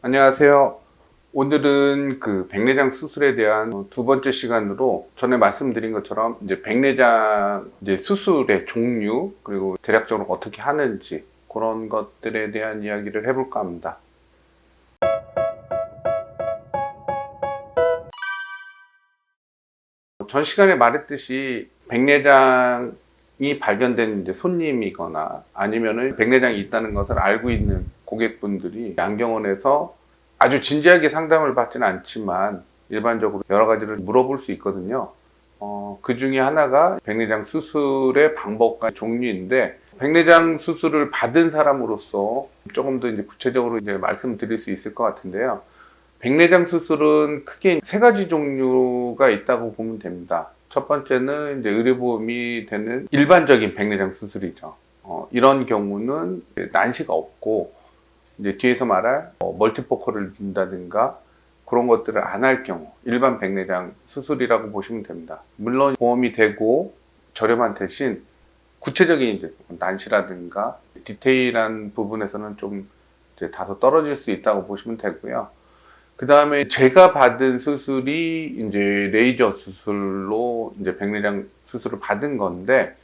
안녕하세요. 오늘은 그 백내장 수술에 대한 두 번째 시간으로 전에 말씀드린 것처럼 이제 백내장 이제 수술의 종류 그리고 대략적으로 어떻게 하는지 그런 것들에 대한 이야기를 해볼까 합니다. 전 시간에 말했듯이 백내장이 발견된 이제 손님이거나 아니면은 백내장이 있다는 것을 알고 있는 고객분들이 양경원에서 아주 진지하게 상담을 받지는 않지만 일반적으로 여러 가지를 물어볼 수 있거든요. 그 중에 하나가 백내장 수술의 방법과 종류인데, 백내장 수술을 받은 사람으로서 조금 더 이제 구체적으로 이제 말씀드릴 수 있을 것 같은데요. 백내장 수술은 크게 세 가지 종류가 있다고 보면 됩니다. 첫 번째는 이제 의료보험이 되는 일반적인 백내장 수술이죠. 이런 경우는 난시가 없고 이제 뒤에서 말할 멀티포컬을 넣는다든가 그런 것들을 안 할 경우 일반 백내장 수술이라고 보시면 됩니다. 물론 보험이 되고 저렴한 대신 구체적인 이제 난시라든가 디테일한 부분에서는 좀 이제 다소 떨어질 수 있다고 보시면 되고요. 그 다음에 제가 받은 수술이 이제 레이저 수술로 이제 백내장 수술을 받은 건데,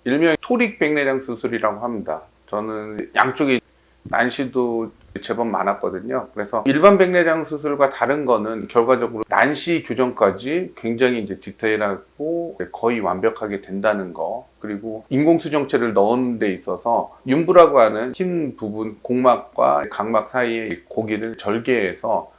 일명 토릭 백내장 수술이라고 합니다. 저는 양쪽에 난시도 제법 많았거든요. 그래서 일반 백내장 수술과 다른 거는 결과적으로 난시 교정까지 굉장히 이제 디테일하고 거의 완벽하게 된다는 거, 그리고 인공수정체를 넣은 데 있어서 융부라고 하는 흰 부분, 공막과 각막 사이에 고기를 절개해서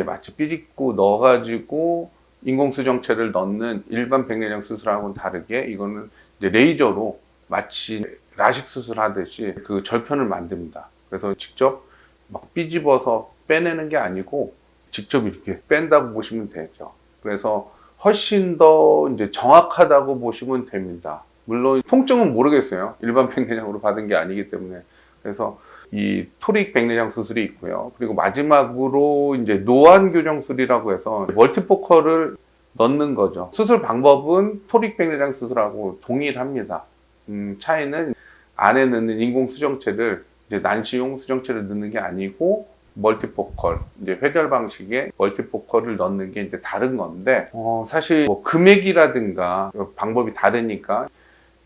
마치 삐짓고 넣어가지고 인공수정체를 넣는 일반 백내장 수술하고는 다르게 이거는 이제 레이저로 마치 라식 수술하듯이 그 절편을 만듭니다. 그래서 직접 막 삐집어서 빼내는 게 아니고 직접 이렇게 뺀다고 보시면 되죠. 그래서 훨씬 더 이제 정확하다고 보시면 됩니다. 물론 통증은 모르겠어요. 일반 백내장으로 받은 게 아니기 때문에. 그래서 이 토릭 백내장 수술이 있고요. 그리고 마지막으로 이제 노안 교정술이라고 해서 멀티포컬을 넣는 거죠. 수술 방법은 토릭 백내장 수술하고 동일합니다. 차이는 안에 넣는 인공 수정체를 이제 난시용 수정체를 넣는 게 아니고 멀티포컬, 이제 회절 방식의 멀티포컬을 넣는 게 이제 다른 건데, 사실 뭐 금액이라든가 방법이 다르니까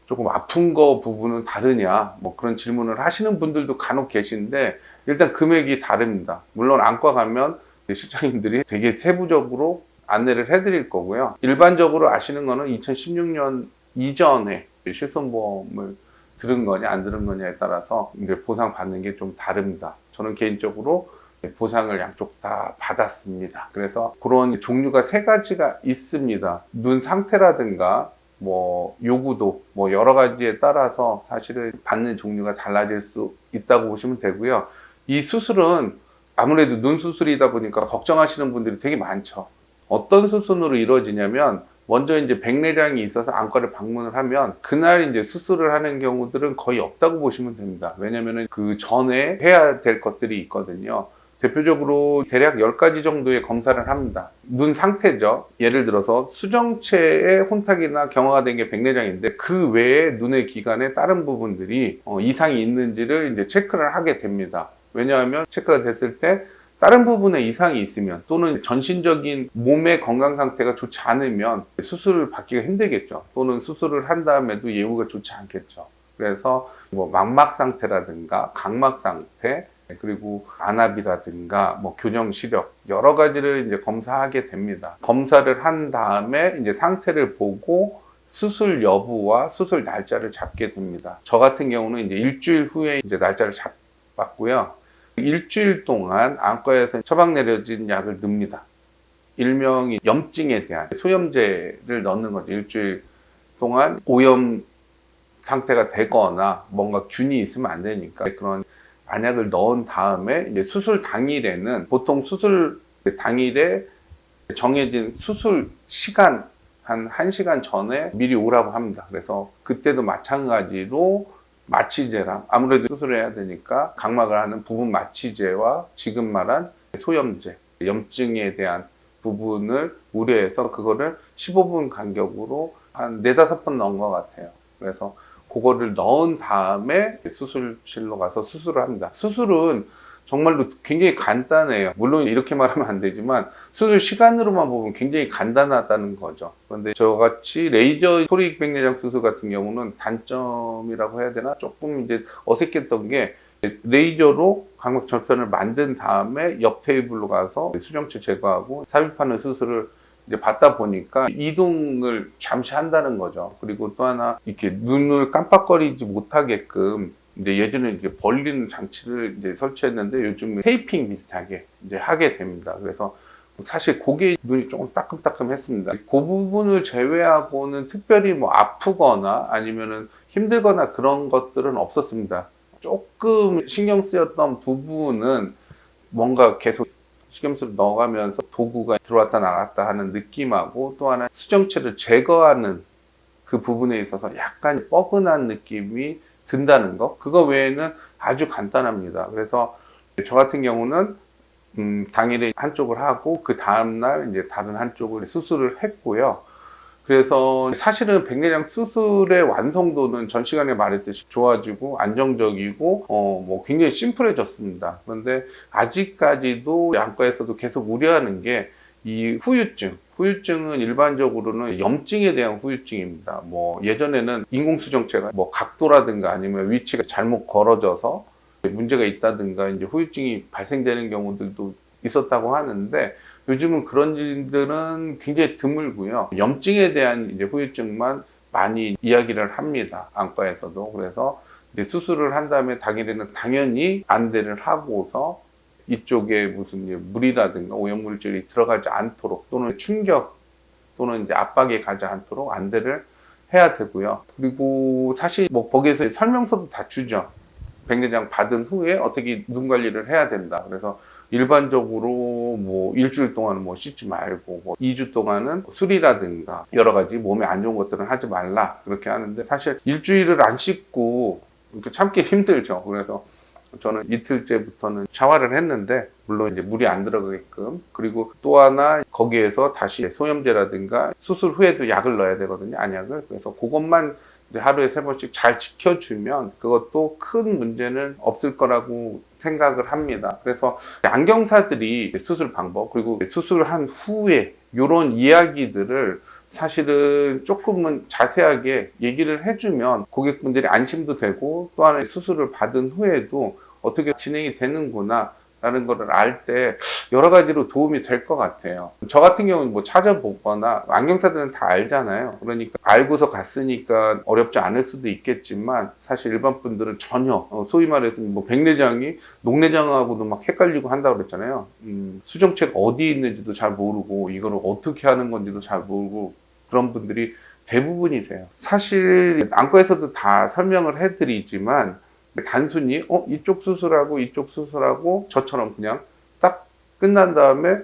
조금 아픈 거 부분은 다르냐, 뭐 그런 질문을 하시는 분들도 간혹 계신데, 일단 금액이 다릅니다. 물론 안과 가면 실장님들이 되게 세부적으로 안내를 해드릴 거고요. 일반적으로 아시는 거는 2016년 이전에 실손보험을 들은 거냐 안 들은 거냐에 따라서 이제 보상 받는 게 좀 다릅니다. 저는 개인적으로 보상을 양쪽 다 받았습니다. 그래서 그런 종류가 세 가지가 있습니다. 눈 상태라든가 뭐 요구도 뭐 여러 가지에 따라서 사실은 받는 종류가 달라질 수 있다고 보시면 되고요. 이 수술은 아무래도 눈 수술이다 보니까 걱정하시는 분들이 되게 많죠. 어떤 수순으로 이루어지냐면, 먼저 이제 백내장이 있어서 안과를 방문을 하면 그날 이제 수술을 하는 경우들은 거의 없다고 보시면 됩니다. 왜냐면은 그 전에 해야 될 것들이 있거든요. 대표적으로 대략 10가지 정도의 검사를 합니다. 눈 상태죠. 예를 들어서 수정체의 혼탁이나 경화가 된 게 백내장인데, 그 외에 눈의 기관의 다른 부분들이 이상이 있는지를 이제 체크를 하게 됩니다. 왜냐하면 체크가 됐을 때 다른 부분에 이상이 있으면, 또는 전신적인 몸의 건강 상태가 좋지 않으면 수술을 받기가 힘들겠죠. 또는 수술을 한 다음에도 예후가 좋지 않겠죠. 그래서 뭐 망막 상태라든가 각막 상태, 그리고 안압이라든가 뭐 교정 시력 여러 가지를 이제 검사하게 됩니다. 검사를 한 다음에 이제 상태를 보고 수술 여부와 수술 날짜를 잡게 됩니다. 저 같은 경우는 이제 일주일 후에 이제 날짜를 잡았고요. 일주일 동안 안과에서 처방 내려진 약을 넣습니다. 일명이 염증에 대한 소염제를 넣는 거죠. 일주일 동안 오염 상태가 되거나 뭔가 균이 있으면 안 되니까 그런 안약을 넣은 다음에 이제 수술 당일에는, 보통 수술 당일에 정해진 수술 시간 한 1시간 전에 미리 오라고 합니다. 그래서 그때도 마찬가지로 마취제랑, 아무래도 수술해야 되니까 각막을 하는 부분 마취제와 지금 말한 소염제, 염증에 대한 부분을 우려해서 그거를 15분 간격으로 한 4-5번 넣은 것 같아요. 그래서 그거를 넣은 다음에 수술실로 가서 수술을 합니다. 수술은 정말로 굉장히 간단해요. 물론 이렇게 말하면 안 되지만 수술 시간으로만 보면 굉장히 간단하다는 거죠. 그런데 저같이 레이저 소리익 백내장 수술 같은 경우는 단점이라고 해야 되나? 조금 이제 어색했던 게 레이저로 광각 절편을 만든 다음에 옆 테이블로 가서 수정체 제거하고 삽입하는 수술을 이제 받다 보니까 이동을 잠시 한다는 거죠. 그리고 또 하나 이렇게 눈을 깜빡거리지 못하게끔 이제 예전에 이제 벌리는 장치를 이제 설치했는데 요즘 테이핑 비슷하게 이제 하게 됩니다. 그래서 사실 고개 눈이 조금 따끔따끔했습니다. 그 부분을 제외하고는 특별히 뭐 아프거나 아니면은 힘들거나 그런 것들은 없었습니다. 조금 신경 쓰였던 부분은 뭔가 계속 식염수를 넣어가면서 도구가 들어왔다 나갔다 하는 느낌하고 또 하나 수정체를 제거하는 그 부분에 있어서 약간 뻐근한 느낌이 든다는 거. 그거 외에는 아주 간단합니다. 그래서 저 같은 경우는 당일에 한쪽을 하고 그 다음날 이제 다른 한쪽을 수술을 했고요. 그래서 사실은 백내장 수술의 완성도는 전 시간에 말했듯이 좋아지고 안정적이고 뭐 굉장히 심플해졌습니다. 그런데 아직까지도 안과에서도 계속 우려하는 게 이 후유증은 일반적으로는 염증에 대한 후유증입니다. 뭐 예전에는 인공수정체가 뭐 각도라든가 아니면 위치가 잘못 걸어져서 문제가 있다든가 이제 후유증이 발생되는 경우들도 있었다고 하는데 요즘은 그런 일들은 굉장히 드물고요. 염증에 대한 이제 후유증만 많이 이야기를 합니다. 안과에서도. 그래서 이제 수술을 한 다음에 당일에는 당연히 안대를 하고서 이쪽에 무슨 물이라든가 오염물질이 들어가지 않도록 또는 충격 또는 이제 압박이 가지 않도록 안대를 해야 되고요. 그리고 사실 뭐 거기에서 설명서도 다 주죠. 백내장 받은 후에 어떻게 눈 관리를 해야 된다. 그래서 일반적으로 뭐 일주일 동안은 뭐 씻지 말고 뭐 2주 동안은 술이라든가 여러 가지 몸에 안 좋은 것들은 하지 말라 그렇게 하는데 사실 일주일을 안 씻고 이렇게 참기 힘들죠. 그래서 저는 이틀째부터는 샤워를 했는데 물론 이제 물이 안 들어가게끔 그리고 또 하나 거기에서 다시 소염제라든가 수술 후에도 약을 넣어야 되거든요. 안약을. 그래서 그것만 이제 하루에 3번씩 잘 지켜주면 그것도 큰 문제는 없을 거라고 생각을 합니다. 그래서 안경사들이 수술 방법 그리고 수술한 후에 이런 이야기들을 사실은 조금은 자세하게 얘기를 해주면 고객분들이 안심도 되고 또 하나 수술을 받은 후에도 어떻게 진행이 되는구나 라는 거를 알 때 여러 가지로 도움이 될 것 같아요. 저 같은 경우는 뭐 찾아보거나 안경사들은 다 알잖아요. 그러니까 알고서 갔으니까 어렵지 않을 수도 있겠지만 사실 일반 분들은 전혀 소위 말해서 뭐 백내장이 녹내장하고도 막 헷갈리고 한다고 그랬잖아요. 수정체가 어디 있는지도 잘 모르고 이거를 어떻게 하는 건지도 잘 모르고 그런 분들이 대부분이세요. 사실 안과에서도 다 설명을 해드리지만 단순히 이쪽 수술하고 이쪽 수술하고 저처럼 그냥 딱 끝난 다음에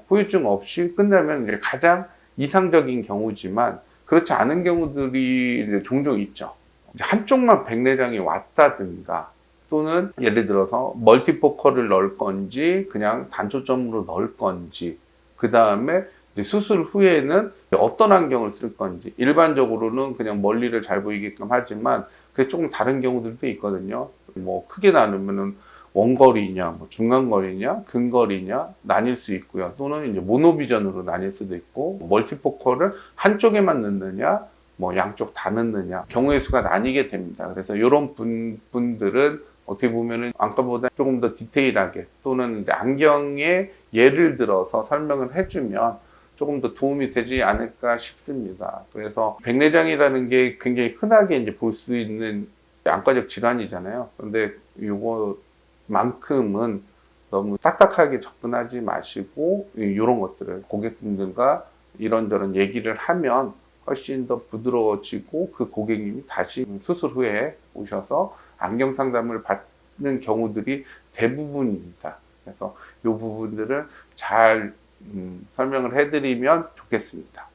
후유증 없이 끝나면 이제 가장 이상적인 경우지만 그렇지 않은 경우들이 이제 종종 있죠. 한쪽만 백내장이 왔다든가 또는 예를 들어서 멀티포컬을 넣을 건지 그냥 단초점으로 넣을 건지 그 다음에 수술 후에는 어떤 안경을 쓸 건지 일반적으로는 그냥 멀리를 잘 보이게끔 하지만 그게 조금 다른 경우들도 있거든요. 뭐 크게 나누면은 원거리냐, 뭐 중간거리냐, 근거리냐 나뉠 수 있고요. 또는 이제 모노비전으로 나뉠 수도 있고 멀티포컬을 한쪽에만 넣느냐, 뭐 양쪽 다 넣느냐 경우의 수가 나뉘게 됩니다. 그래서 이런 분들은 어떻게 보면은 안과보다 조금 더 디테일하게 또는 이제 안경의 예를 들어서 설명을 해주면 조금 더 도움이 되지 않을까 싶습니다. 그래서 백내장이라는 게 굉장히 흔하게 이제 볼 수 있는 안과적 질환이잖아요. 그런데 이거만큼은 너무 딱딱하게 접근하지 마시고 이런 것들을 고객분들과 이런저런 얘기를 하면 훨씬 더 부드러워지고 그 고객님이 다시 수술 후에 오셔서 안경 상담을 받는 경우들이 대부분입니다. 그래서 이 부분들을 잘 설명을 해드리면 좋겠습니다.